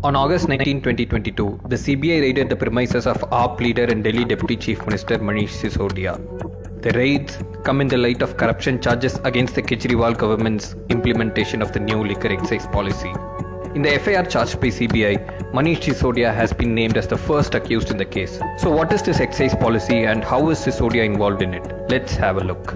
On August 19, 2022, the CBI raided the premises of AAP leader and Delhi Deputy Chief Minister Manish Sisodia. The raids come in the light of corruption charges against the Kejriwal government's implementation of the new liquor excise policy. In the FIR charged by CBI, Manish Sisodia has been named as the first accused in the case. So what is this excise policy and how is Sisodia involved in it? Let's have a look.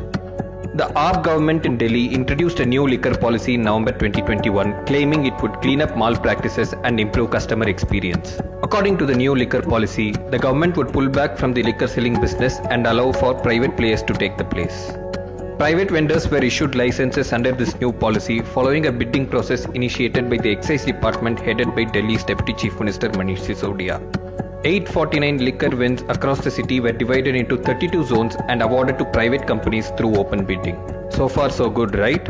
The AAP government in Delhi introduced a new liquor policy in November 2021, claiming it would clean up malpractices and improve customer experience. According to the new liquor policy, the government would pull back from the liquor selling business and allow for private players to take the place. Private vendors were issued licenses under this new policy following a bidding process initiated by the Excise Department headed by Delhi's Deputy Chief Minister Manish Sisodia. 849 liquor vends across the city were divided into 32 zones and awarded to private companies through open bidding. So far so good, right?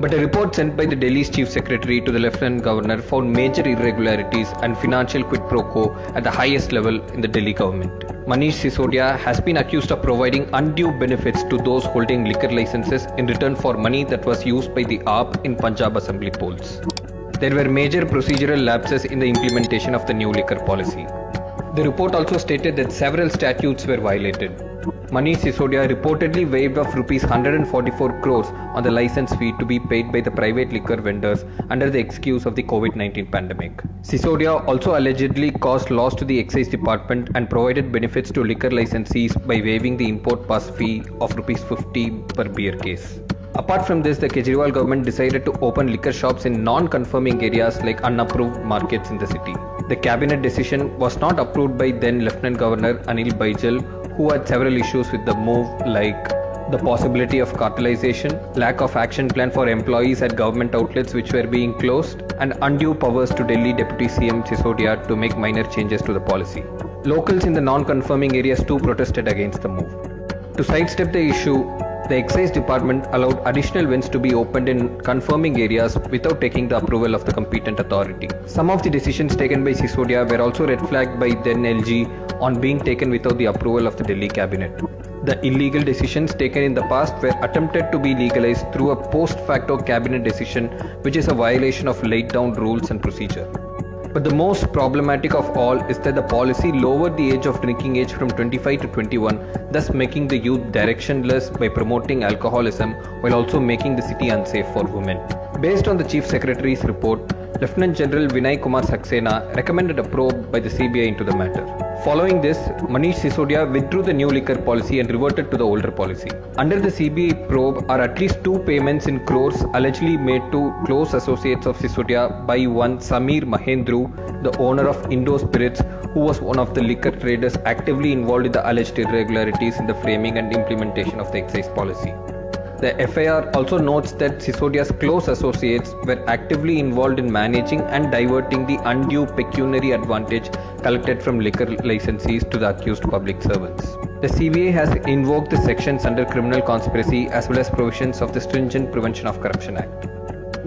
But a report sent by the Delhi's Chief Secretary to the Lieutenant Governor found major irregularities and financial quid pro quo at the highest level in the Delhi government. Manish Sisodia has been accused of providing undue benefits to those holding liquor licenses in return for money that was used by the AAP in Punjab assembly polls. There were major procedural lapses in the implementation of the new liquor policy. The report also stated that several statutes were violated. Manish Sisodia reportedly waived off Rs 144 crores on the license fee to be paid by the private liquor vendors under the excuse of the COVID-19 pandemic. Sisodia also allegedly caused loss to the Excise Department and provided benefits to liquor licensees by waiving the import pass fee of Rs 50 per beer case. Apart from this, the Kejriwal government decided to open liquor shops in non-conforming areas like unapproved markets in the city. The cabinet decision was not approved by then Lieutenant Governor Anil Baijal, who had several issues with the move like the possibility of cartelization, lack of action plan for employees at government outlets which were being closed, and undue powers to Delhi Deputy CM Sisodia to make minor changes to the policy. Locals in the non-conforming areas too protested against the move. To sidestep the issue, the Excise Department allowed additional vents to be opened in conforming areas without taking the approval of the competent authority. Some of the decisions taken by Sisodia were also red flagged by then LG on being taken without the approval of the Delhi cabinet. The illegal decisions taken in the past were attempted to be legalized through a post-facto cabinet decision, which is a violation of laid down rules and procedure. But the most problematic of all is that the policy lowered the age of drinking age from 25 to 21, thus making the youth directionless by promoting alcoholism while also making the city unsafe for women. Based on the Chief Secretary's report, Lieutenant General Vinay Kumar Saxena recommended a probe by the CBI into the matter. Following this, Manish Sisodia withdrew the new liquor policy and reverted to the older policy. Under the CBI probe are at least two payments in crores allegedly made to close associates of Sisodia by one Samir Mahendru, the owner of Indo Spirits, who was one of the liquor traders actively involved in the alleged irregularities in the framing and implementation of the excise policy. The FIR also notes that Sisodia's close associates were actively involved in managing and diverting the undue pecuniary advantage collected from liquor licensees to the accused public servants. The CBI has invoked the sections under criminal conspiracy as well as provisions of the Stringent Prevention of Corruption Act.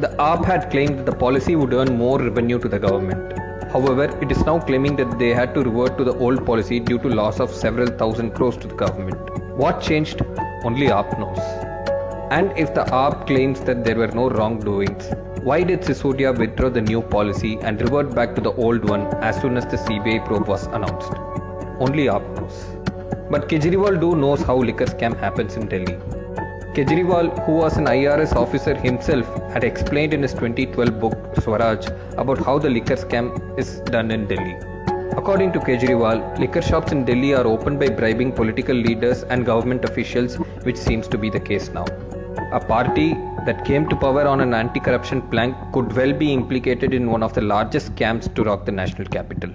The AAP had claimed that the policy would earn more revenue to the government. However, it is now claiming that they had to revert to the old policy due to loss of several thousand crores to the government. What changed? Only AAP knows. And if the AAP claims that there were no wrongdoings, why did Sisodia withdraw the new policy and revert back to the old one as soon as the CBI probe was announced? Only AAP knows. But Kejriwal knows how liquor scam happens in Delhi. Kejriwal, who was an IRS officer himself, had explained in his 2012 book Swaraj about how the liquor scam is done in Delhi. According to Kejriwal, liquor shops in Delhi are opened by bribing political leaders and government officials, which seems to be the case now. A party that came to power on an anti-corruption plank could well be implicated in one of the largest scams to rock the national capital.